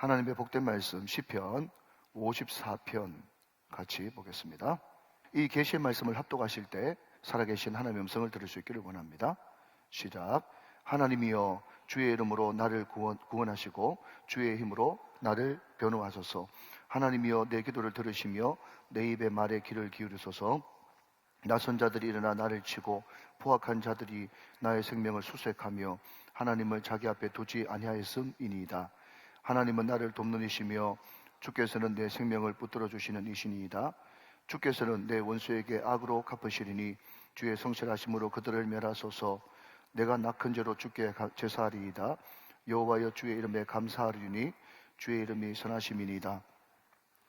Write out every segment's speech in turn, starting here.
하나님의 복된 말씀 시편 54편 같이 보겠습니다. 이 계시의 말씀을 합독하실 때 살아계신 하나님의 음성을 들을 수 있기를 원합니다. 시작. 하나님이여 주의 이름으로 나를 구원하시고 주의 힘으로 나를 변호하소서. 하나님이여 내 기도를 들으시며 내 입의 말에 귀를 기울이소서. 나선 자들이 일어나 나를 치고 포악한 자들이 나의 생명을 수색하며 하나님을 자기 앞에 두지 아니하였음이니이다. 하나님은 나를 돕는 이시며 주께서는 내 생명을 붙들어 주시는 이시니이다. 주께서는 내 원수에게 악으로 갚으시리니 주의 성실하심으로 그들을 멸하소서. 내가 낙한 죄로 주께 제사하리이다. 여호와여 주의 이름에 감사하리니 주의 이름이 선하심이니이다.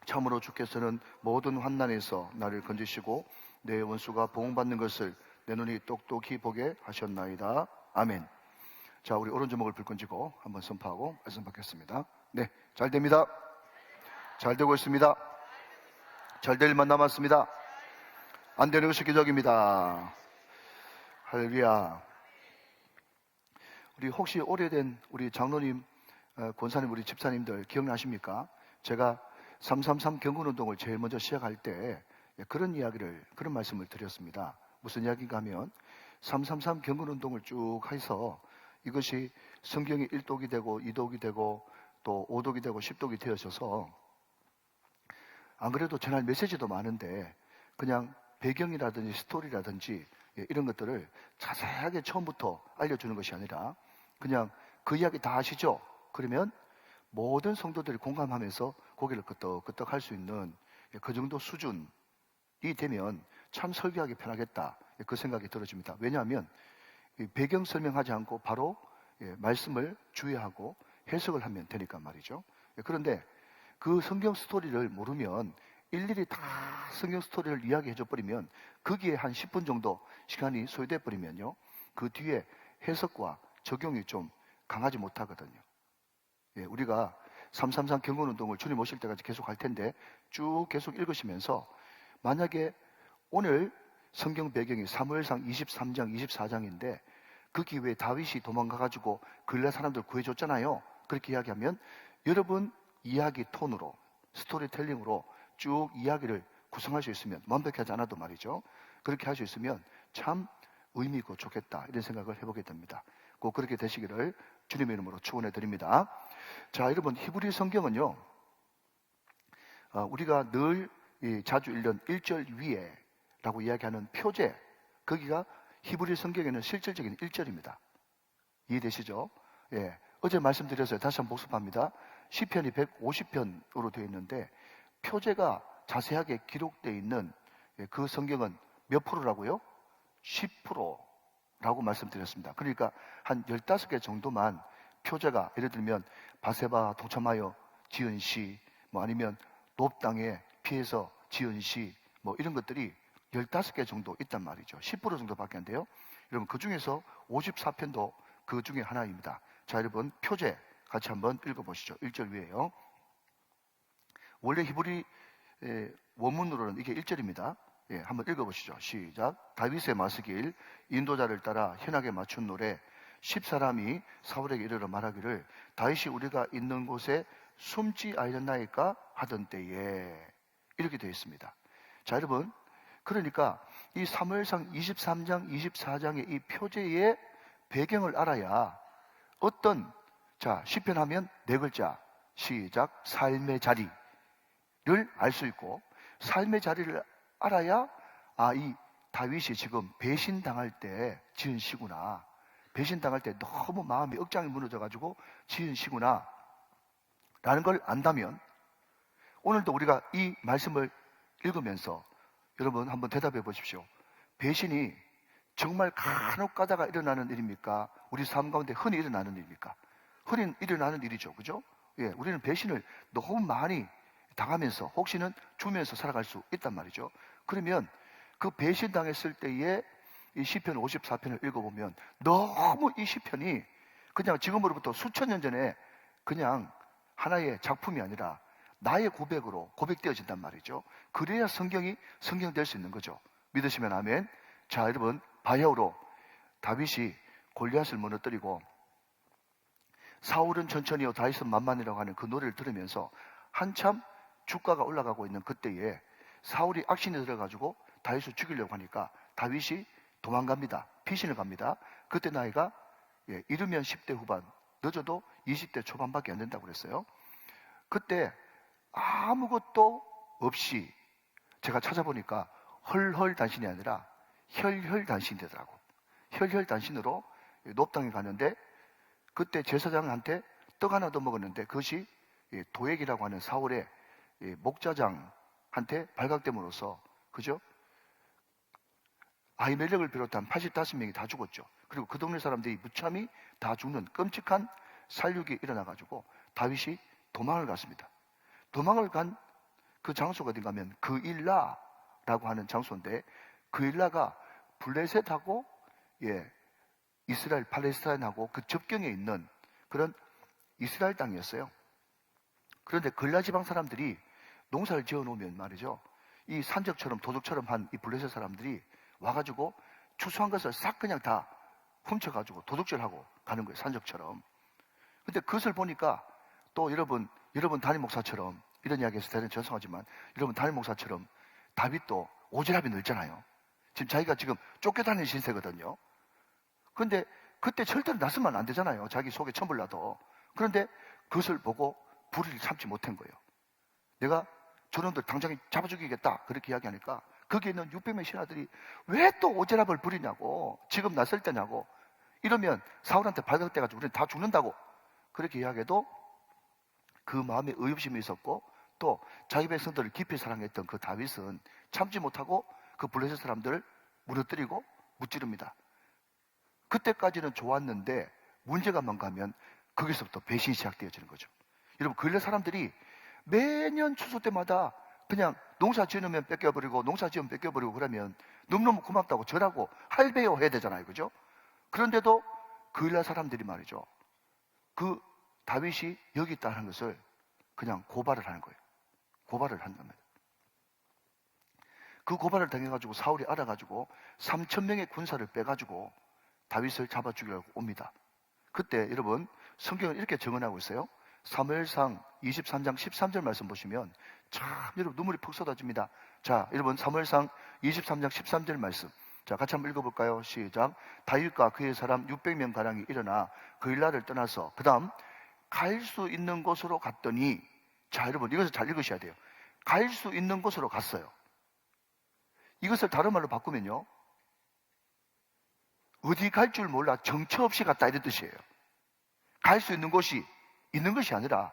참으로 주께서는 모든 환난에서 나를 건지시고 내 원수가 보응받는 것을 내 눈이 똑똑히 보게 하셨나이다. 아멘. 자, 우리 오른주먹을 불끈 쥐고 한번 선포하고 말씀 받겠습니다. 네, 잘 됩니다. 잘 되고 있습니다. 잘 될 일만 남았습니다. 안 되는 것이 기적입니다. 할렐루야. 우리 혹시 오래된 우리 장로님, 권사님, 우리 집사님들 기억나십니까? 제가 333 경건운동을 제일 먼저 시작할 때 그런 말씀을 드렸습니다. 무슨 이야기인가 하면 333 경건운동을 쭉 해서 이것이 성경이 1독이 되고 2독이 되고 또 5독이 되고 10독이 되어져서 안 그래도 전할 메시지도 많은데 그냥 배경이라든지 스토리라든지 이런 것들을 자세하게 처음부터 알려주는 것이 아니라 그냥 그 이야기 다 아시죠? 그러면 모든 성도들이 공감하면서 고개를 끄덕끄덕 할 수 있는 그 정도 수준이 되면 참 설교하기 편하겠다, 그 생각이 들어집니다. 왜냐하면 배경 설명하지 않고 바로 말씀을 주의하고 해석을 하면 되니까 말이죠. 그런데 그 성경 스토리를 모르면 일일이 다 성경 스토리를 이야기해 줘 버리면 거기에 한 10분 정도 시간이 소요돼 버리면요, 그 뒤에 해석과 적용이 좀 강하지 못하거든요. 우리가 333 경건운동을 주님 오실 때까지 계속 할 텐데 쭉 계속 읽으시면서 만약에 오늘 성경 배경이 사무엘상 23장, 24장인데 그 기회에 다윗이 도망가가지고 글라 사람들 구해줬잖아요. 그렇게 이야기하면 여러분 이야기 톤으로, 스토리텔링으로 쭉 이야기를 구성할 수 있으면, 완벽하지 않아도 말이죠, 그렇게 할 수 있으면 참 의미 있고 좋겠다, 이런 생각을 해보게 됩니다. 꼭 그렇게 되시기를 주님의 이름으로 축원해 드립니다. 자, 여러분, 히브리 성경은요, 우리가 늘 자주 읽는 1절 위에 라고 이야기하는 표제, 거기가 히브리 성경에는 실질적인 1절입니다. 이해되시죠? 예. 어제 말씀드렸어요. 다시 한번 복습합니다. 시편이 150편으로 되어 있는데 표제가 자세하게 기록되어 있는 그 성경은 몇 프로라고요? 10%라고 말씀드렸습니다. 그러니까 한 15개 정도만 표제가, 예를 들면 바세바 동참하여 지은 시, 아니면 놉 땅에 피해서 지은 시, 이런 것들이 15개 정도 있단 말이죠. 10% 정도밖에 안 돼요. 여러분, 그 중에서 54편도 그 중에 하나입니다. 자, 여러분, 표제 같이 한번 읽어보시죠. 1절 위에요. 원래 히브리 원문으로는 이게 1절입니다. 한번 읽어보시죠. 시작. 다윗의 마스길, 인도자를 따라 현악에 맞춘 노래. 10사람이 사울에게 이르러 말하기를 다윗이 우리가 있는 곳에 숨지 아니었나이까 하던 때에, 이렇게 되어 있습니다. 자, 여러분, 그러니까 이 사무엘상 23장, 24장의 이 표제의 배경을 알아야 어떤, 자, 시편 하면 4글자, 시작, 삶의 자리를 알 수 있고, 삶의 자리를 알아야 이 다윗이 지금 배신당할 때 지은 시구나, 배신당할 때 너무 마음이 억장이 무너져가지고 지은 시구나 라는 걸 안다면, 오늘도 우리가 이 말씀을 읽으면서 여러분 한번 대답해 보십시오. 배신이 정말 간혹 가다가 일어나는 일입니까? 우리 삶 가운데 흔히 일어나는 일입니까? 흔히 일어나는 일이죠. 그죠? 우리는 배신을 너무 많이 당하면서, 혹시는 주면서 살아갈 수 있단 말이죠. 그러면 그 배신당했을 때에 이 시편 54편을 읽어보면 너무 이 시편이 그냥 지금으로부터 수천 년 전에 그냥 하나의 작품이 아니라 나의 고백으로 고백되어진단 말이죠. 그래야 성경이 성경될 수 있는 거죠. 믿으시면 아멘. 자, 여러분, 바야흐로 다윗이 골리앗을 무너뜨리고 사울은 천천히요 다윗은 만만이라고 하는 그 노래를 들으면서 한참 주가가 올라가고 있는 그때에 사울이 악신이 들어가지고 다윗을 죽이려고 하니까 다윗이 도망갑니다. 피신을 갑니다. 그때 나이가 이르면 10대 후반, 늦어도 20대 초반밖에 안 된다고 그랬어요. 그때 아무것도 없이 제가 찾아보니까 헐헐단신이 아니라 혈혈단신이 되더라고. 혈혈단신으로 높당에 가는데 그때 제사장한테 떡 하나 더 먹었는데 그것이 도액이라고 하는 사울의 목자장한테 발각됨으로써 그죠? 아히멜렉을 비롯한 85명이 다 죽었죠. 그리고 그 동네 사람들이 무참히 다 죽는 끔찍한 살육이 일어나가지고 다윗이 도망을 갔습니다. 도망을 간 그 장소가 어딘가 하면 그일라라고 하는 장소인데 그일라가 블레셋하고 이스라엘 팔레스타인하고 그 접경에 있는 그런 이스라엘 땅이었어요. 그런데 그일라 지방 사람들이 농사를 지어 놓으면 말이죠. 이 산적처럼 도둑처럼 한 이 블레셋 사람들이 와가지고 추수한 것을 싹 그냥 다 훔쳐가지고 도둑질하고 가는 거예요. 산적처럼. 근데 그것을 보니까 또 여러분 담임 목사처럼 이런 이야기에서 대단히 전송하지만 여러분 담임 목사처럼 다윗도 오지랖이 넓잖아요. 지금 자기가 지금 쫓겨다니는 신세거든요. 그런데 그때 절대로 나서면 안 되잖아요. 자기 속에 천불 나도. 그런데 그것을 보고 불의를 참지 못한 거예요. 내가 저놈들 당장 잡아 죽이겠다 그렇게 이야기하니까 거기에 있는 600명 신하들이 왜 또 오지랖을 부리냐고 지금 나설 때냐고 이러면 사울한테 발각돼가지고 우리는 다 죽는다고 그렇게 이야기해도 그 마음에 의협심이 있었고 또 자기 백성들을 깊이 사랑했던 그 다윗은 참지 못하고 그 블레셋 사람들을 무너뜨리고 무찌릅니다. 그때까지는 좋았는데 문제가 뭔가 하면 거기서부터 배신이 시작되어지는 거죠. 여러분 그일라 사람들이 매년 추수 때마다 그냥 농사 지으면 뺏겨버리고 농사 지으면 뺏겨버리고 그러면 너무너무 고맙다고 절하고 할배요 해야 되잖아요. 그죠? 그런데도 그일라 사람들이 말이죠. 그 다윗이 여기 있다는 것을 그냥 고발을 하는 거예요. 고발을 한답니다. 그 고발을 당해가지고 사울이 알아가지고 3,000명의 군사를 빼가지고 다윗을 잡아 죽이려고 옵니다. 그때 여러분 성경을 이렇게 증언하고 있어요. 사무엘상 23장 13절 말씀 보시면 참 여러분 눈물이 푹 쏟아집니다. 자, 여러분 사무엘상 23장 13절 말씀. 자, 같이 한번 읽어볼까요? 시작. 다윗과 그의 사람 600명 가량이 일어나 그일라를 떠나서 그 다음 갈 수 있는 곳으로 갔더니 자, 여러분 이것을 잘 읽으셔야 돼요. 갈 수 있는 곳으로 갔어요. 이것을 다른 말로 바꾸면요. 어디 갈 줄 몰라 정처 없이 갔다 이런 뜻이에요. 갈 수 있는 곳이 있는 것이 아니라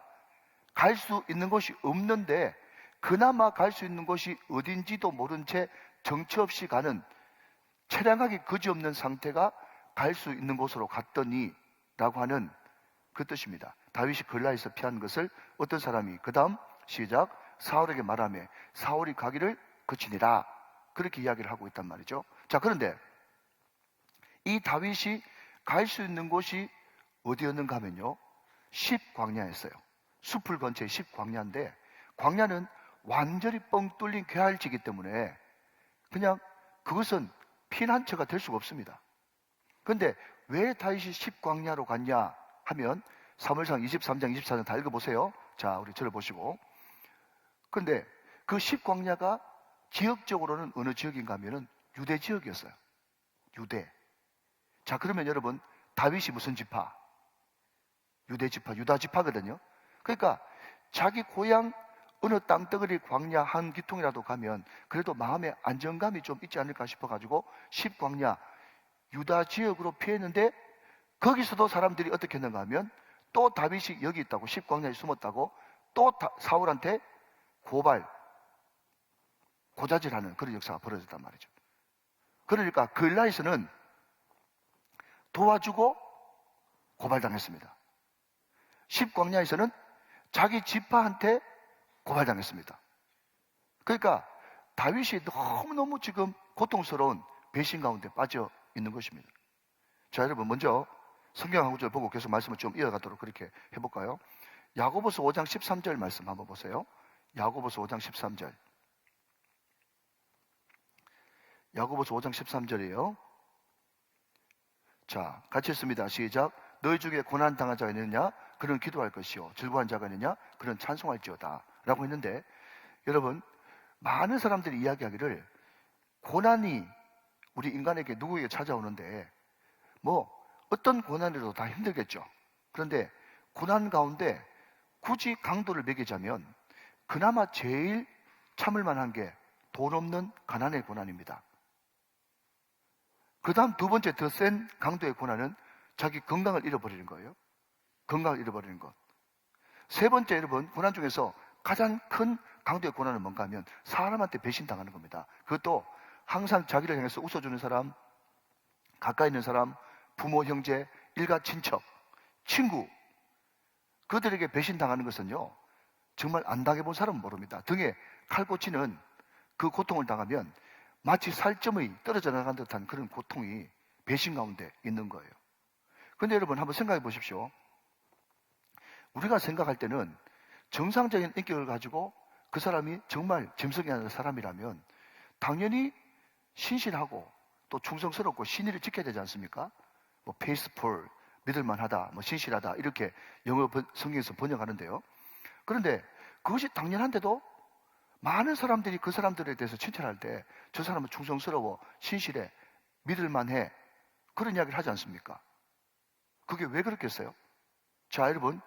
갈 수 있는 곳이 없는데 그나마 갈 수 있는 곳이 어딘지도 모른 채 정처 없이 가는 처량하기 그지없는 상태가 갈 수 있는 곳으로 갔더니 라고 하는 그 뜻입니다. 다윗이 그일라에서 피한 것을 어떤 사람이 그 다음 시작 사울에게 말하며 사울이 가기를 그치니라 그렇게 이야기를 하고 있단 말이죠. 자, 그런데 이 다윗이 갈 수 있는 곳이 어디였는가 하면요 10광야였어요. 숲을 근처에 10광야인데 광야는 완전히 뻥 뚫린 괴활지이기 때문에 그냥 그것은 피난처가 될 수가 없습니다. 그런데 왜 다윗이 10광야로 갔냐 하면 사무엘상 23장 24장 다 읽어보세요. 자, 우리 저를 보시고. 그런데 그 10광야가 지역적으로는 어느 지역인가 하면은 유대 지역이었어요. 유대. 자, 그러면 여러분 다윗이 무슨 지파? 유대 지파, 유다 지파거든요. 그러니까 자기 고향 어느 땅덩어리 광야 한 기통이라도 가면 그래도 마음의 안정감이 좀 있지 않을까 싶어가지고 10광야 유다 지역으로 피했는데 거기서도 사람들이 어떻게 했는가 하면 또 다윗이 여기 있다고 10광야에 숨었다고 또 사울한테 고자질하는 그런 역사가 벌어졌단 말이죠. 그러니까 그일라에서는 도와주고 고발당했습니다. 10광야에서는 자기 지파한테 고발당했습니다. 그러니까 다윗이 너무너무 지금 고통스러운 배신 가운데 빠져 있는 것입니다. 자, 여러분 먼저 성경 한 구절 보고 계속 말씀을 좀 이어가도록 그렇게 해볼까요? 야고보서 5장 13절 말씀 한번 보세요. 야고보서 5장 13절. 야고보서 5장 13절이에요. 자, 같이 읽습니다. 시작. 너희 중에 고난 당한 자가 있느냐? 그런 기도할 것이요. 즐거운 자가 있느냐? 그런 찬송할지어다. 라고 했는데, 여러분, 많은 사람들이 이야기하기를 고난이 우리 인간에게 누구에게 찾아오는데 뭐 어떤 고난이라도 다 힘들겠죠. 그런데 고난 가운데 굳이 강도를 매기자면 그나마 제일 참을 만한 게 돈 없는 가난의 고난입니다. 그 다음 두 번째 더 센 강도의 고난은 자기 건강을 잃어버리는 거예요. 건강을 잃어버리는 것. 세 번째, 여러분, 고난 중에서 가장 큰 강도의 고난은 뭔가 하면 사람한테 배신당하는 겁니다. 그것도 항상 자기를 향해서 웃어주는 사람, 가까이 있는 사람, 부모, 형제, 일가, 친척, 친구, 그들에게 배신당하는 것은요, 정말 안 당해본 사람은 모릅니다. 등에 칼 꽂히는 그 고통을 당하면 마치 살점이 떨어져 나간 듯한 그런 고통이 배신 가운데 있는 거예요. 그런데 여러분 한번 생각해 보십시오. 우리가 생각할 때는 정상적인 인격을 가지고 그 사람이 정말 짐승이 아닌 사람이라면 당연히 신실하고 또 충성스럽고 신의를 지켜야 되지 않습니까? 뭐 페이스풀, 믿을만하다, 뭐 신실하다 이렇게 영어 성경에서 번역하는데요. 그런데 그것이 당연한데도 많은 사람들이 그 사람들에 대해서 칭찬할 때 저 사람은 충성스러워, 신실해, 믿을만해 그런 이야기를 하지 않습니까? 그게 왜 그렇겠어요? 자, 여러분,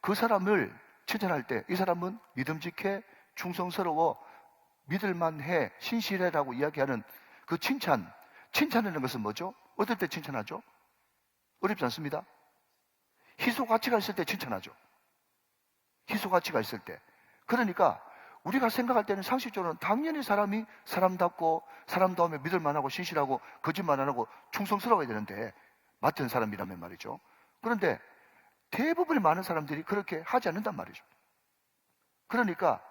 그 사람을 칭찬할 때 이 사람은 믿음직해, 충성스러워, 믿을만해, 신실해라고 이야기하는 그 칭찬이라는 것은 뭐죠? 어떨 때 칭찬하죠? 어렵지 않습니다. 희소 가치가 있을 때 칭찬하죠. 희소 가치가 있을 때. 그러니까 우리가 생각할 때는 상식적으로는 당연히 사람이 사람답고 사람다움에 믿을만하고 신실하고 거짓말 안 하고 충성스러워야 되는데 맡은 사람이라면 말이죠. 그런데 대부분의 많은 사람들이 그렇게 하지 않는단 말이죠. 그러니까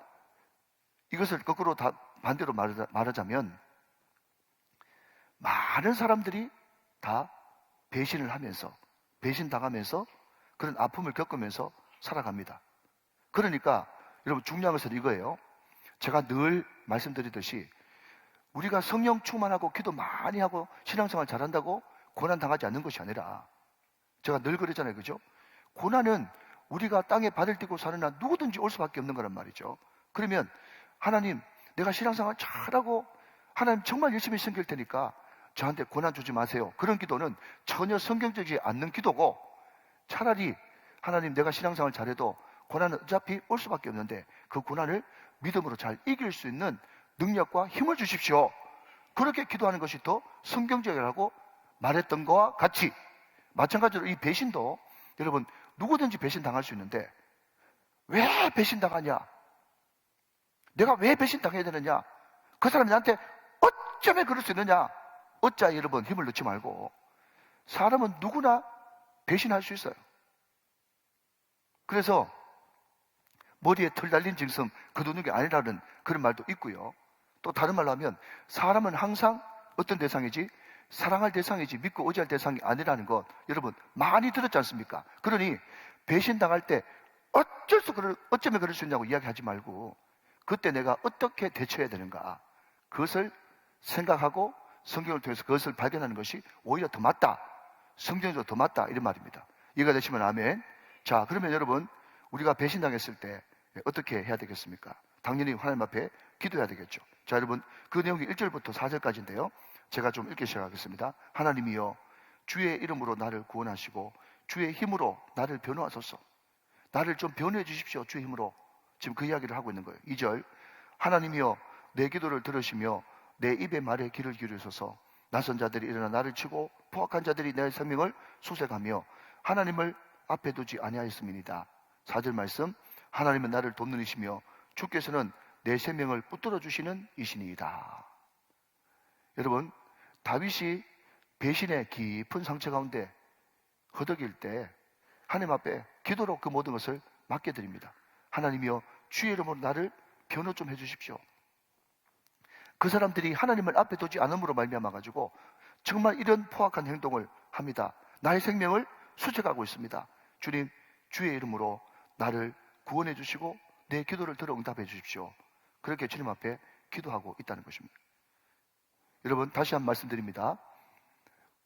이것을 거꾸로 반대로 말하자면 많은 사람들이 다 배신을 하면서 배신당하면서 그런 아픔을 겪으면서 살아갑니다. 그러니까 여러분 중요한 것은 이거예요. 제가 늘 말씀드리듯이 우리가 성령 충만하고 기도 많이 하고 신앙생활 잘한다고 고난 당하지 않는 것이 아니라 제가 늘 그러잖아요. 그죠? 고난은 우리가 땅에 발을 딛고 사는 한 누구든지 올 수밖에 없는 거란 말이죠. 그러면 하나님 내가 신앙생활 잘하고 하나님 정말 열심히 섬길 테니까 저한테 고난 주지 마세요. 그런 기도는 전혀 성경적이지 않는 기도고 차라리 하나님 내가 신앙생활 잘해도 고난은 어차피 올 수밖에 없는데 그 고난을 믿음으로 잘 이길 수 있는 능력과 힘을 주십시오. 그렇게 기도하는 것이 더 성경적이라고 말했던 것과 같이 마찬가지로 이 배신도 여러분 누구든지 배신당할 수 있는데 왜 배신당하냐? 내가 왜 배신당해야 되느냐? 그 사람이 나한테 어쩌면 그럴 수 있느냐? 어짜 여러분 힘을 넣지 말고 사람은 누구나 배신할 수 있어요. 그래서 머리에 털 달린 짐승 거두는 게 아니라는 그런 말도 있고요. 또 다른 말로 하면 사람은 항상 어떤 대상이지? 사랑할 대상이지 믿고 의지할 대상이 아니라는 것 여러분 많이 들었지 않습니까? 그러니 배신당할 때 어쩌면 그럴 수 있냐고 이야기하지 말고 그때 내가 어떻게 대처해야 되는가 그것을 생각하고 성경을 통해서 그것을 발견하는 것이 오히려 더 맞다. 성경적으로 더 맞다 이런 말입니다. 이해가 되시면 아멘. 자, 그러면 여러분 우리가 배신당했을 때 어떻게 해야 되겠습니까? 당연히 하나님 앞에 기도해야 되겠죠. 자, 여러분 그 내용이 1절부터 4절까지인데요. 제가 좀 읽기 시작하겠습니다. 하나님이여 주의 이름으로 나를 구원하시고 주의 힘으로 나를 변호하소서. 나를 좀 변호해 주십시오. 주의 힘으로. 지금 그 이야기를 하고 있는 거예요. 2절 하나님이여 내 기도를 들으시며 내 입의 말에 귀를 기울이소서. 낯선 자들이 일어나 나를 치고 포악한 자들이 내 생명을 수색하며 하나님을 앞에 두지 아니하였음이니이다. 4절 말씀 하나님은 나를 돕는 이시며 주께서는 내 생명을 붙들어 주시는 이시니이다. 여러분 다윗이 배신의 깊은 상처 가운데 허덕일 때 하나님 앞에 기도로 그 모든 것을 맡겨드립니다. 하나님이여 주의 이름으로 나를 변호 좀 해주십시오. 그 사람들이 하나님을 앞에 두지 않음으로 말미암아 가지고 정말 이런 포악한 행동을 합니다. 나의 생명을 수색하고 있습니다. 주님 주의 이름으로 나를 구원해 주시고 내 기도를 들어 응답해 주십시오. 그렇게 주님 앞에 기도하고 있다는 것입니다. 여러분 다시 한번 말씀드립니다.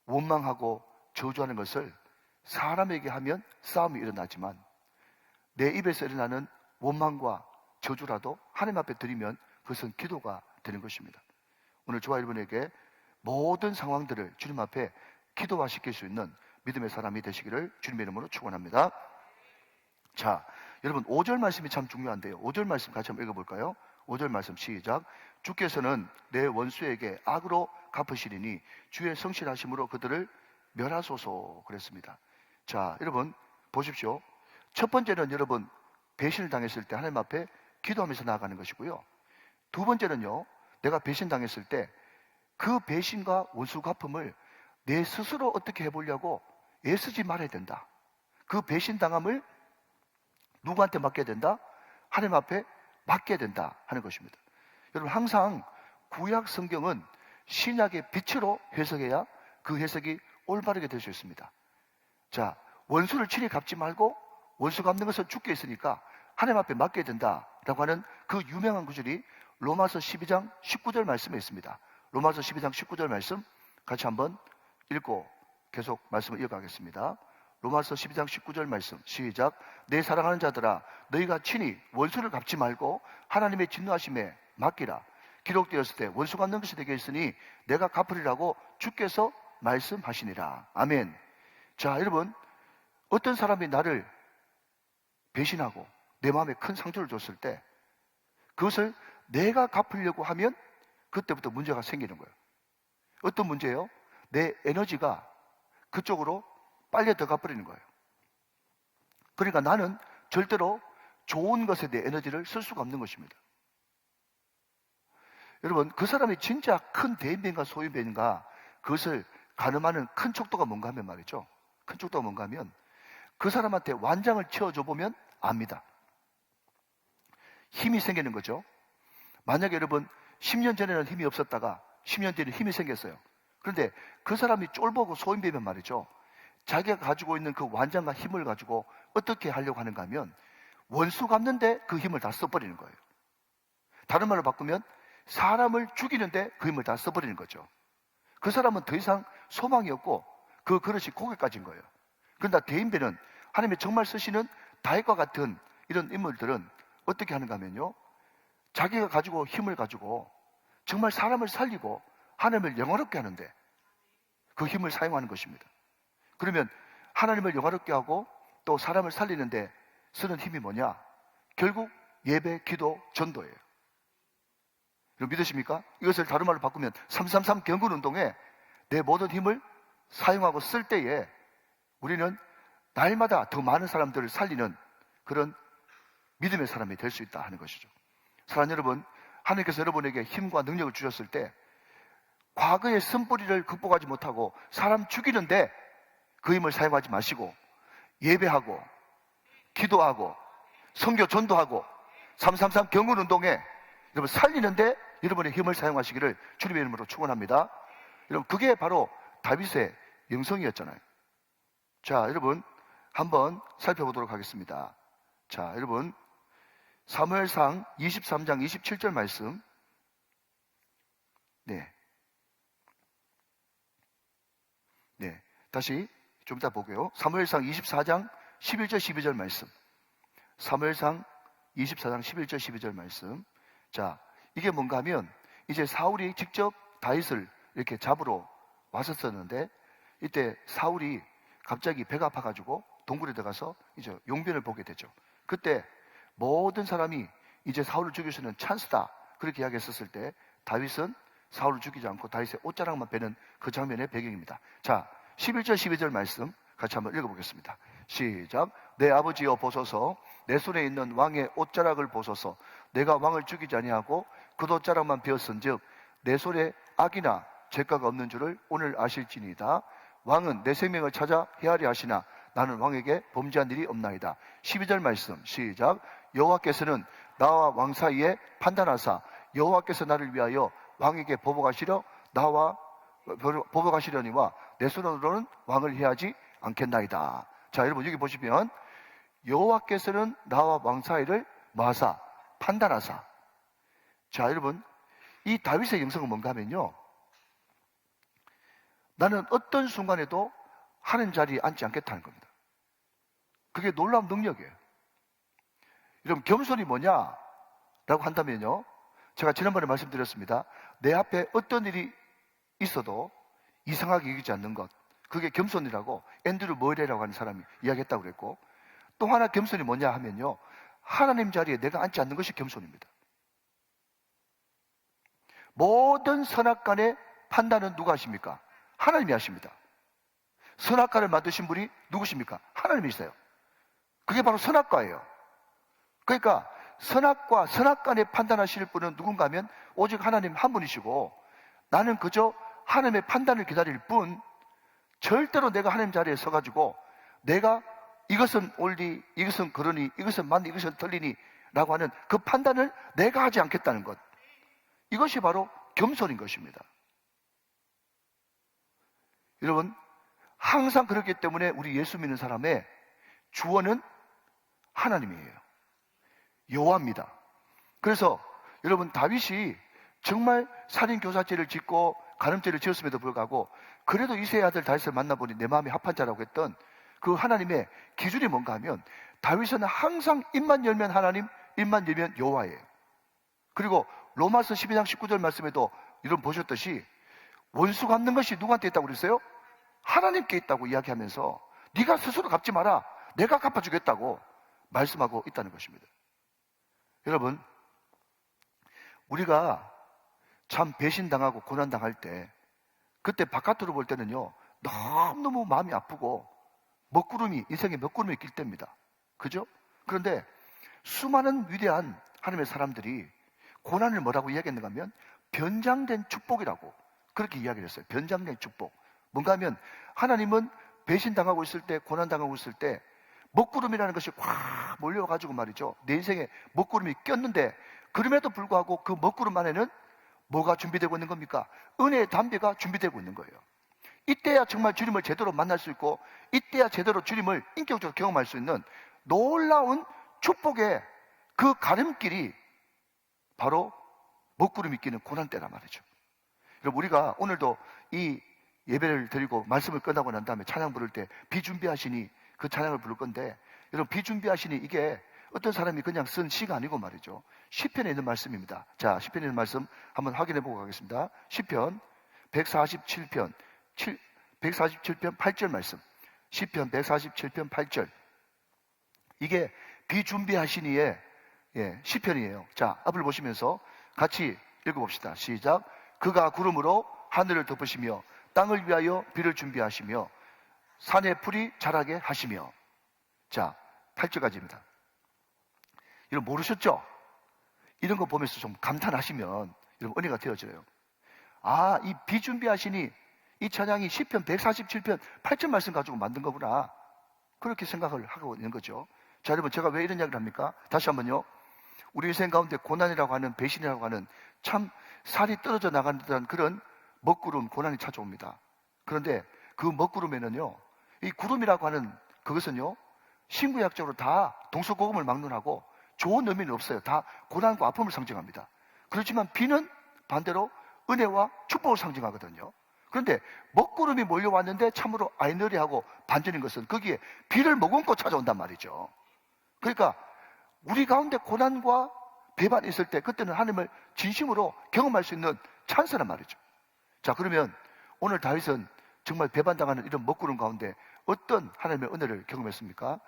원망하고 저주하는 것을 사람에게 하면 싸움이 일어나지만 내 입에서 일어나는 원망과 저주라도 하나님 앞에 드리면 그것은 기도가 되는 것입니다. 오늘 저와 여러분에게 모든 상황들을 주님 앞에 기도화시킬 수 있는 믿음의 사람이 되시기를 주님의 이름으로 축원합니다. 자, 여러분 5절 말씀이 참 중요한데요. 5절 말씀 같이 한번 읽어볼까요? 5절 말씀 시작. 주께서는 내 원수에게 악으로 갚으시리니 주의 성실하심으로 그들을 멸하소서 그랬습니다. 자, 여러분 보십시오. 첫 번째는 여러분 배신을 당했을 때 하나님 앞에 기도하면서 나아가는 것이고요. 두 번째는요, 내가 배신당했을 때 그 배신과 원수 갚음을 내 스스로 어떻게 해보려고 애쓰지 말아야 된다. 그 배신당함을 누구한테 맡겨야 된다? 하나님 앞에 맡겨야 된다 하는 것입니다. 여러분 항상 구약 성경은 신약의 빛으로 해석해야 그 해석이 올바르게 될 수 있습니다. 자, 원수를 친히 갚지 말고 원수 갚는 것은 죽게 있으니까 하나님 앞에 맡겨야 된다라고 하는 그 유명한 구절이 로마서 12장 19절 말씀에 있습니다. 로마서 12장 19절 말씀 같이 한번 읽고 계속 말씀을 이어가겠습니다. 로마서 12장 19절 말씀 시작. 내 사랑하는 자들아 너희가 친히 원수를 갚지 말고 하나님의 진노하심에 맡기라. 기록되었을 때 원수 갚는 것이 되게 있으니 내가 갚으리라고 주께서 말씀하시니라. 아멘. 자, 여러분 어떤 사람이 나를 배신하고 내 마음에 큰 상처를 줬을 때 그것을 내가 갚으려고 하면 그때부터 문제가 생기는 거예요. 어떤 문제예요? 내 에너지가 그쪽으로 빨려 들어가 버리는 거예요. 그러니까 나는 절대로 좋은 것에 내 에너지를 쓸 수가 없는 것입니다. 여러분 그 사람이 진짜 큰 대인배인가 소인배인가 그것을 가늠하는 큰 척도가 뭔가 하면 말이죠. 큰 척도가 뭔가 하면 그 사람한테 완장을 치워줘 보면 압니다. 힘이 생기는 거죠. 만약에 여러분 10년 전에는 힘이 없었다가 10년 뒤에는 힘이 생겼어요. 그런데 그 사람이 쫄보고 소인배면 말이죠. 자기가 가지고 있는 그 완장과 힘을 가지고 어떻게 하려고 하는가 하면 원수 갚는데 그 힘을 다 써버리는 거예요. 다른 말로 바꾸면 사람을 죽이는데 그 힘을 다 써버리는 거죠. 그 사람은 더 이상 소망이 없고 그 그릇이 고개 까진 거예요. 그런데 대인배는 하나님이 정말 쓰시는 다윗과 같은 이런 인물들은 어떻게 하는가 하면요. 자기가 가지고 힘을 가지고 정말 사람을 살리고 하나님을 영화롭게 하는데 그 힘을 사용하는 것입니다. 그러면 하나님을 영화롭게 하고 또 사람을 살리는데 쓰는 힘이 뭐냐? 결국 예배, 기도, 전도예요. 여러분 믿으십니까? 이것을 다른 말로 바꾸면 333 경건 운동에 내 모든 힘을 사용하고 쓸 때에 우리는 날마다 더 많은 사람들을 살리는 그런 믿음의 사람이 될 수 있다 하는 것이죠. 사랑하는 여러분, 하나님께서 여러분에게 힘과 능력을 주셨을 때 과거의 쓴뿌리를 극복하지 못하고 사람 죽이는데 그 힘을 사용하지 마시고 예배하고 기도하고 선교 전도하고 333 경건 운동에 여러분 살리는데 여러분의 힘을 사용하시기를 주님의 이름으로 축원합니다. 여러분 그게 바로 다윗의 영성이었잖아요. 자, 여러분 한번 살펴보도록 하겠습니다. 자, 여러분 사무엘상 23장 27절 말씀. 네. 다시 좀 이따 보게요. 사무엘상 24장 11절 12절 말씀. 사무엘상 24장 11절 12절 말씀. 자, 이게 뭔가 하면 이제 사울이 직접 다윗을 이렇게 잡으러 왔었었는데 이때 사울이 갑자기 배가 아파가지고 동굴에 들어가서 이제 용변을 보게 되죠. 그때 모든 사람이 이제 사울을 죽일 수 있는 찬스다 그렇게 이야기했었을 때 다윗은 사울을 죽이지 않고 다윗의 옷자락만 베는 그 장면의 배경입니다. 자, 11절 12절 말씀 같이 한번 읽어보겠습니다. 시작. 내 아버지여 보소서 내 손에 있는 왕의 옷자락을 보소서 내가 왕을 죽이지 아니하고 그 옷자락만 베었은즉 내 손에 악이나 죄가가 없는 줄을 오늘 아실지니이다. 왕은 내 생명을 찾아 헤아려 하시나 나는 왕에게 범죄한 일이 없나이다. 12절 말씀 시작. 여호와께서는 나와 왕 사이에 판단하사 여호와께서 나를 위하여 왕에게 보복하시려 나와 보복하시려니와 내 손으로는 왕을 해하지 않겠나이다. 자, 여러분 여기 보시면 여호와께서는 나와 왕 사이를 마사 판단하사. 자, 여러분 이 다윗의 영성은 뭔가 하면요, 나는 어떤 순간에도 하나님 자리에 앉지 않겠다는 겁니다. 그게 놀라운 능력이에요. 여러분, 겸손이 뭐냐라고 한다면요, 제가 지난번에 말씀드렸습니다. 내 앞에 어떤 일이 있어도 이상하게 여기지 않는 것, 그게 겸손이라고 앤드류 머레라고 하는 사람이 이야기했다고 그랬고, 또 하나 겸손이 뭐냐 하면요, 하나님 자리에 내가 앉지 않는 것이 겸손입니다. 모든 선악간의 판단은 누가 하십니까? 하나님이 하십니다. 선악과를 만드신 분이 누구십니까? 하나님이세요. 그게 바로 선악과예요. 그러니까 선악과, 선악간에 판단하실 분은 누군가 하면 오직 하나님 한 분이시고, 나는 그저 하나님의 판단을 기다릴 뿐, 절대로 내가 하나님 자리에 서가지고 내가 이것은 옳니, 이것은 그러니, 이것은 맞니, 이것은 틀리니 라고 하는 그 판단을 내가 하지 않겠다는 것, 이것이 바로 겸손인 것입니다. 여러분, 항상 그렇기 때문에 우리 예수 믿는 사람의 주어는 하나님이에요. 여호와입니다. 그래서 여러분, 다윗이 정말 살인교사죄를 짓고 간음죄를 지었음에도 불구하고 그래도 이새의 아들 다윗을 만나보니 내 마음이 합한 자라고 했던 그 하나님의 기준이 뭔가 하면, 다윗은 항상 입만 열면 하나님, 입만 열면 여호와예요. 그리고 로마서 12장 19절 말씀에도 이런 보셨듯이 원수 갚는 것이 누구한테 있다고 그랬어요? 하나님께 있다고 이야기하면서 네가 스스로 갚지 마라, 내가 갚아주겠다고 말씀하고 있다는 것입니다. 여러분, 우리가 참 배신당하고 고난당할 때, 그때 바깥으로 볼 때는요, 너무너무 마음이 아프고 먹구름이, 인생에 먹구름이 낄 때입니다. 그죠? 그런데 수많은 위대한 하나님의 사람들이 고난을 뭐라고 이야기했는가 하면 변장된 축복이라고 그렇게 이야기를 했어요. 변장된 축복. 뭔가 하면 하나님은 배신당하고 있을 때, 고난당하고 있을 때 먹구름이라는 것이 확 몰려가지고 말이죠, 내 인생에 먹구름이 꼈는데, 그럼에도 불구하고 그 먹구름 안에는 뭐가 준비되고 있는 겁니까? 은혜의 담배가 준비되고 있는 거예요. 이때야 정말 주님을 제대로 만날 수 있고, 이때야 제대로 주님을 인격적으로 경험할 수 있는 놀라운 축복의 그 가름길이 바로 먹구름이 끼는 고난 때란 말이죠. 여러분, 우리가 오늘도 이 예배를 드리고 말씀을 끝나고 난 다음에 찬양 부를 때 비준비하시니, 그 찬양을 부를 건데, 여러분, 비준비하시니 이게 어떤 사람이 그냥 쓴 시가 아니고 말이죠, 시편에 있는 말씀입니다. 자, 시편에 있는 말씀 한번 확인해 보고 가겠습니다. 시편 147편 8절 말씀. 시편 147편 8절. 이게 비준비하시니의 시편이에요. 자, 앞을 보시면서 같이 읽어봅시다. 시작. 그가 구름으로 하늘을 덮으시며 땅을 위하여 비를 준비하시며 산에 풀이 자라게 하시며. 자, 8절까지입니다. 여러분, 모르셨죠? 이런 거 보면서 좀 감탄하시면 여러분 은혜가 되어져요. 아, 이 비준비하시니 이 찬양이 시편 147편 8절 말씀 가지고 만든 거구나, 그렇게 생각을 하고 있는 거죠. 자, 여러분, 제가 왜 이런 이야기를 합니까? 다시 한번요. 우리 인생 가운데 고난이라고 하는, 배신이라고 하는 참 살이 떨어져 나가는 듯한 그런 먹구름, 고난이 찾아옵니다. 그런데 그 먹구름에는요, 이 구름이라고 하는 그것은요, 신구약적으로 다 동서고금을 막론하고 좋은 의미는 없어요. 다 고난과 아픔을 상징합니다. 그렇지만 비는 반대로 은혜와 축복을 상징하거든요. 그런데 먹구름이 몰려왔는데 참으로 아이너리하고 반전인 것은 거기에 비를 머금고 찾아온단 말이죠. 그러니까 우리 가운데 고난과 배반이 있을 때, 그때는 하나님을 진심으로 경험할 수 있는 찬스란 말이죠. 자, 그러면 오늘 다윗은 정말 배반당하는 이런 먹구름 가운데 어떤 하나님의 은혜를 경험했습니까?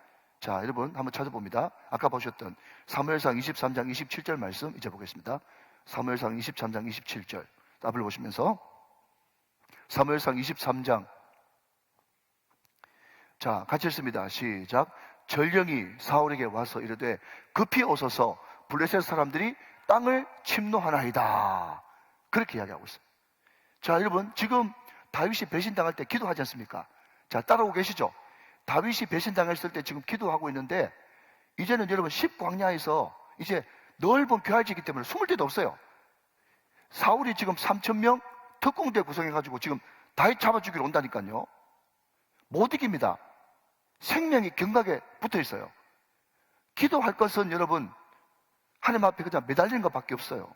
자, 여러분 한번 찾아봅니다. 아까 보셨던 사무엘상 23장 27절 말씀 이제 보겠습니다. 사무엘상 23장 27절 앞을 보시면서, 사무엘상 23장, 자, 같이 읽습니다. 시작. 전령이 사울에게 와서 이르되 급히 오소서, 블레셋 사람들이 땅을 침노하나이다, 그렇게 이야기하고 있어요. 자, 여러분, 지금 다윗이 배신당할 때 기도하지 않습니까? 자, 따라오고 계시죠? 다윗이 배신당했을 때 지금 기도하고 있는데, 이제는 여러분 십광야에서 이제 넓은 벼알지기 때문에 숨을 데도 없어요. 사울이 지금 3,000명 특공대 구성해가지고 지금 다윗 잡아주기로 온다니까요. 못 이깁니다. 생명이 경각에 붙어 있어요. 기도할 것은 여러분 하나님 앞에 그냥 매달리는 것밖에 없어요.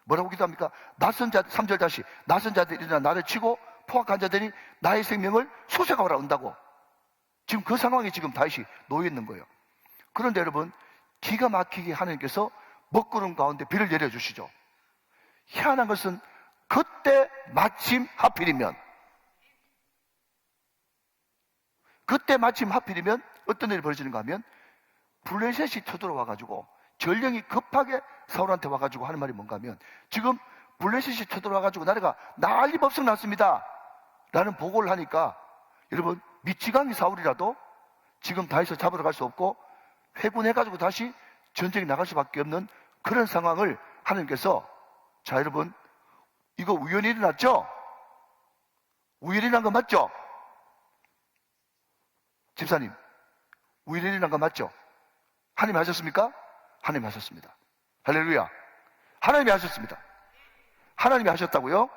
뭐라고 기도합니까? 낯선 자, 3절 다시, 낯선 자들이 일어나 나를 치고 포악한 자들이 나의 생명을 솟아가라 온다고 지금 그 상황에 지금 다윗이 놓여 있는 거예요. 그런데 여러분, 기가 막히게 하나님께서 먹구름 가운데 비를 내려주시죠. 희한한 것은 그때 마침 하필이면 어떤 일이 벌어지는가 하면 블레셋이 쳐들어와가지고 전령이 급하게 사울한테 와가지고 하는 말이 뭔가 하면 지금 블레셋이 쳐들어와가지고 나라가 난리법석 났습니다 라는 보고를 하니까 여러분, 미치광이 사울이라도 지금 다윗을 잡으러 갈 수 없고 회군해가지고 다시 전쟁에 나갈 수밖에 없는 그런 상황을 하나님께서, 자 여러분, 이거 우연히 일어났죠? 우연히 일어난 거 맞죠? 집사님, 우연히 일어난 거 맞죠? 하나님이 하셨습니까? 하나님이 하셨습니다. 할렐루야. 하나님이 하셨습니다. 하나님이 하셨다고요?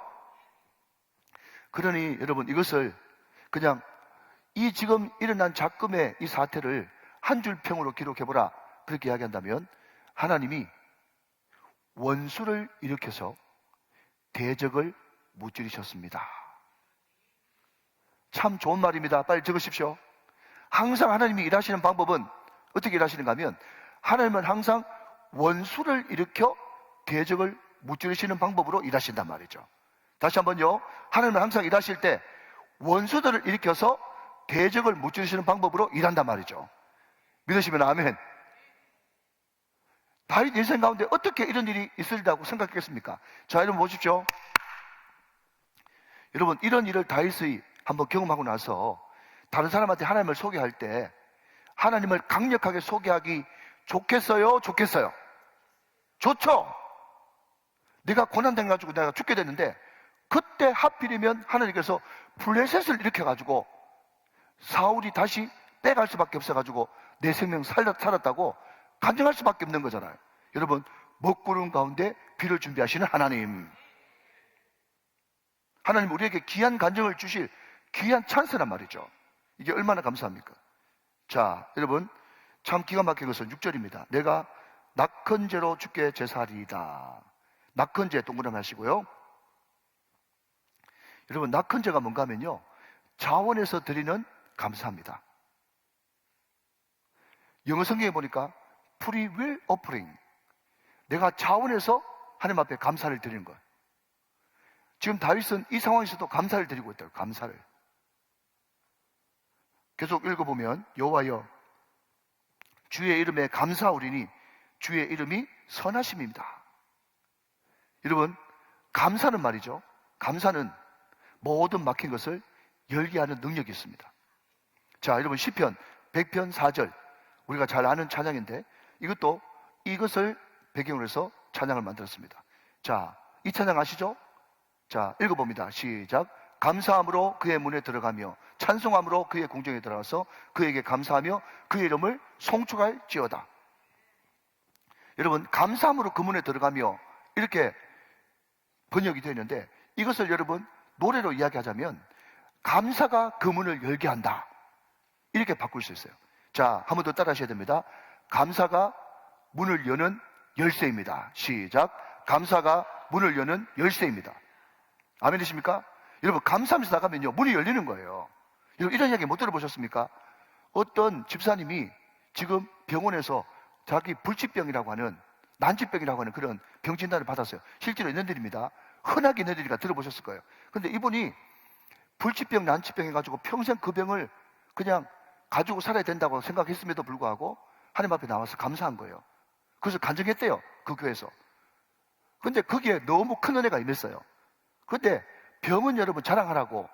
그러니 여러분, 이것을 그냥 이 지금 일어난 작금의 이 사태를 한 줄 평으로 기록해보라, 그렇게 이야기한다면 하나님이 원수를 일으켜서 대적을 무찌르셨습니다. 참 좋은 말입니다. 빨리 적으십시오. 항상 하나님이 일하시는 방법은 어떻게 일하시는가 하면 하나님은 항상 원수를 일으켜 대적을 무찌르시는 방법으로 일하신단 말이죠. 다시 한번요. 하나님은 항상 일하실 때 원수들을 일으켜서 대적을 무찌르시는 방법으로 일한단 말이죠. 믿으시면 아멘. 다윗 인생 가운데 어떻게 이런 일이 있으리라고 생각했겠습니까? 자, 여러분 보십시오. 여러분, 이런 일을 다윗이 한번 경험하고 나서 다른 사람한테 하나님을 소개할 때 하나님을 강력하게 소개하기 좋겠어요? 좋겠어요? 좋죠? 내가 고난당 가지고 내가 죽게 됐는데 그때 하필이면 하나님께서 블레셋을 일으켜가지고 사울이 다시 빼갈 수밖에 없어가지고 내 생명 살았다고 간증할 수밖에 없는 거잖아요. 여러분, 먹구름 가운데 비를 준비하시는 하나님, 하나님 우리에게 귀한 간증을 주실 귀한 찬스란 말이죠. 이게 얼마나 감사합니까? 자, 여러분, 참 기가 막힌 것은 6절입니다. 내가 낙헌제로 주께 제사하리이다. 낙헌제 동그라미 하시고요. 여러분, 낙헌제가 뭔가 하면요, 자원에서 드리는 감사합니다. 영어 성경에 보니까 free will offering, 내가 자원해서 하나님 앞에 감사를 드리는 거예요. 지금 다윗은 이 상황에서도 감사를 드리고 있다고. 감사를 계속 읽어보면 여호와여 주의 이름에 감사하오리니 주의 이름이 선하심입니다. 여러분, 감사는 말이죠, 감사는 모든 막힌 것을 열게 하는 능력이 있습니다. 자, 여러분, 시편 100편 4절, 우리가 잘 아는 찬양인데 이것을 배경으로 해서 찬양을 만들었습니다. 자, 이 찬양 아시죠? 자, 읽어봅니다. 시작. 감사함으로 그의 문에 들어가며 찬송함으로 그의 궁정에 들어가서 그에게 감사하며 그의 이름을 송축할지어다. 여러분, 감사함으로 그 문에 들어가며 이렇게 번역이 되어 있는데, 이것을 여러분 노래로 이야기하자면 감사가 그 문을 열게 한다, 이렇게 바꿀 수 있어요. 자, 한 번 더 따라 하셔야 됩니다. 감사가 문을 여는 열쇠입니다. 시작. 감사가 문을 여는 열쇠입니다. 아멘이십니까? 여러분, 감사하면서 나가면요, 문이 열리는 거예요. 여러분, 이런 이야기 못 들어보셨습니까? 어떤 집사님이 지금 병원에서 자기 불치병이라고 하는, 난치병이라고 하는 그런 병 진단을 받았어요. 실제로 있는 일입니다. 흔하게 있는 일이니까 들어보셨을 거예요. 근데 이분이 불치병, 난치병 해가지고 평생 그 병을 그냥 가지고 살아야 된다고 생각했음에도 불구하고 하나님 앞에 나와서 감사한 거예요. 그래서 간증했대요, 그 교회에서. 근데 거기에 너무 큰 은혜가 임했어요. 근데 병은 여러분 자랑하라고,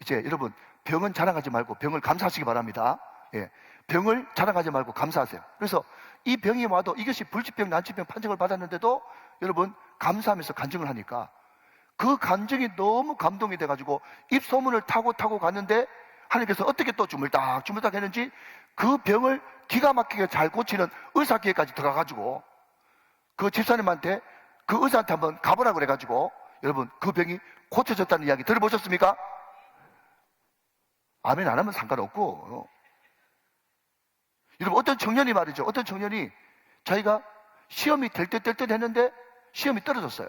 이제 여러분, 병은 자랑하지 말고 병을 감사하시기 바랍니다. 예, 병을 자랑하지 말고 감사하세요. 그래서 이 병이 와도 이것이 불치병, 난치병 판정을 받았는데도 여러분 감사하면서 간증을 하니까 그 간증이 너무 감동이 돼가지고 입소문을 타고 갔는데 하나님께서 어떻게 또 주물딱 했는지 그 병을 기가 막히게 잘 고치는 의사기회까지 들어가가지고 그 집사님한테, 그 의사한테 한번 가보라고 그래가지고 여러분 그 병이 고쳐졌다는 이야기 들어보셨습니까? 아멘 안 하면 상관없고. 여러분, 어떤 청년이 말이죠, 어떤 청년이 자기가 시험이 될 듯 했는데 시험이 떨어졌어요.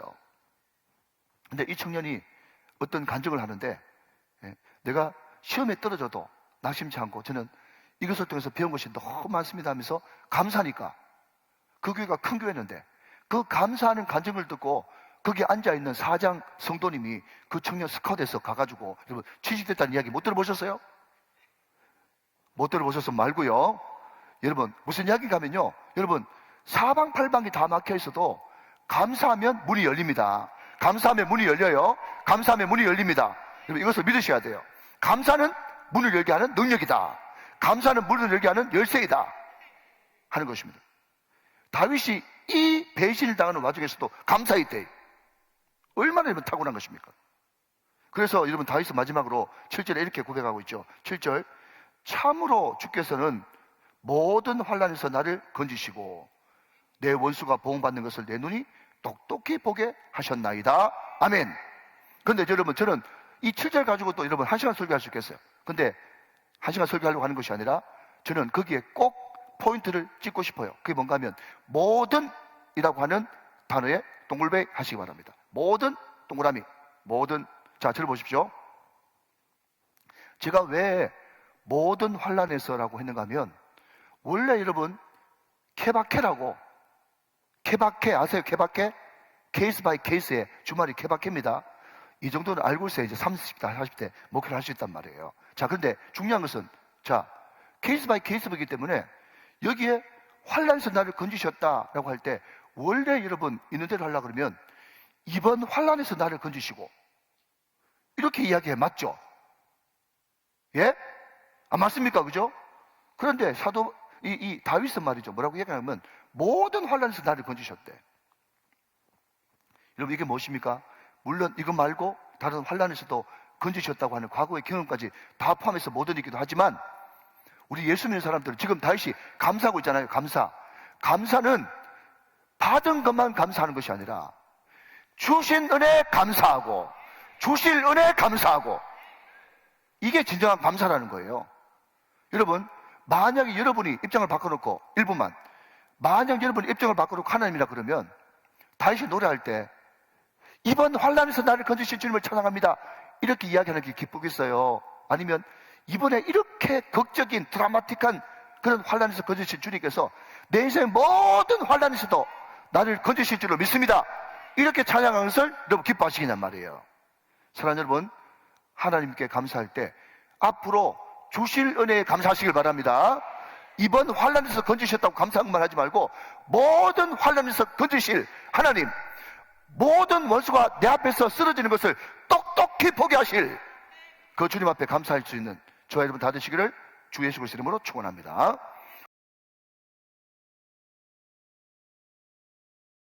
근데 이 청년이 어떤 간증을 하는데, 내가 시험에 떨어져도 낙심치 않고 저는 이것을 통해서 배운 것이 너무 많습니다 하면서 감사하니까 그 교회가 큰 교회였는데 그 감사하는 간증을 듣고 거기 앉아있는 사장 성도님이 그 청년 스카웃에서 가가지고 여러분 취직됐다는 이야기 못 들어보셨어요? 못 들어보셨으면 말고요. 여러분 무슨 이야기인가 하면요, 여러분 사방팔방이 다 막혀 있어도 감사하면 문이 열립니다. 감사하면 문이 열려요. 감사하면 문이 열립니다. 여러분 이것을 믿으셔야 돼요. 감사는 문을 열게 하는 능력이다. 감사는 문을 열게 하는 열쇠이다 하는 것입니다. 다윗이 이 배신을 당하는 와중에서도 감사했대. 얼마나 여러분 탁월한 것입니까? 그래서 여러분 다윗은 마지막으로 7절에 이렇게 고백하고 있죠. 7절, 참으로 주께서는 모든 환난에서 나를 건지시고 내 원수가 보응받는 것을 내 눈이 똑똑히 보게 하셨나이다. 아멘. 근데 여러분 저는 이 7절 가지고 또 여러분 1시간 설교할 수 있겠어요. 근데 1시간 설교하려고 하는 것이 아니라 저는 거기에 꼭 포인트를 찍고 싶어요. 그게 뭔가 하면 모든이라고 하는 단어에 동글베이 하시기 바랍니다. 모든, 동그라미, 모든. 자, 들어보십시오. 제가 왜 모든 환난에서라고 했는가 하면 원래 여러분 케바케라고, 케바케 아세요? 케바케? 케이스 바이 케이스의 주말이 케바케입니다. 이 정도는 알고 있어야 이제 30대, 40대 목표를 할 수 있단 말이에요. 자, 그런데 중요한 것은 자, 케이스 바이 케이스이기 때문에 여기에 환난에서 나를 건지셨다라고 할 때 원래 여러분 있는 대로 하려고 그러면 이번 환난에서 나를 건지시고 이렇게 이야기해. 맞죠? 예? 안 맞습니까? 그죠? 그런데 사도 이 다윗은 말이죠. 뭐라고 얘기하냐면 모든 환난에서 나를 건지셨대. 여러분 이게 무엇입니까? 물론 이거 말고 다른 환난에서도 건지셨다고 하는 과거의 경험까지 다 포함해서 모든이기도 하지만 우리 예수 믿는 사람들은 지금 다윗이 감사하고 있잖아요. 감사는 받은 것만 감사하는 것이 아니라 주신 은혜 감사하고 주실 은혜 감사하고 이게 진정한 감사라는 거예요. 여러분 만약에 여러분이 입장을 바꿔놓고 1분만 만약 여러분이 입장을 바꿔놓고 하나님이라 그러면 다윗이 노래할 때 이번 환난에서 나를 건지신 주님을 찬양합니다 이렇게 이야기하는 게 기쁘겠어요? 아니면 이번에 이렇게 극적인 드라마틱한 그런 환난에서 건지신 주님께서 내 인생 모든 환난에서도 나를 건지실 줄로 믿습니다 이렇게 찬양하는 것을 너무 기뻐하시겠냔 말이에요. 사랑하는 여러분, 하나님께 감사할 때 앞으로 주실 은혜에 감사하시길 바랍니다. 이번 환난에서 건지셨다고 감사한 것만 하지 말고 모든 환난에서 건지실 하나님, 모든 원수가 내 앞에서 쓰러지는 것을 똑똑히 보게 하실 그 주님 앞에 감사할 수 있는 저와 여러분 다 되시기를 주 예수 그리스도 이름으로 축원합니다.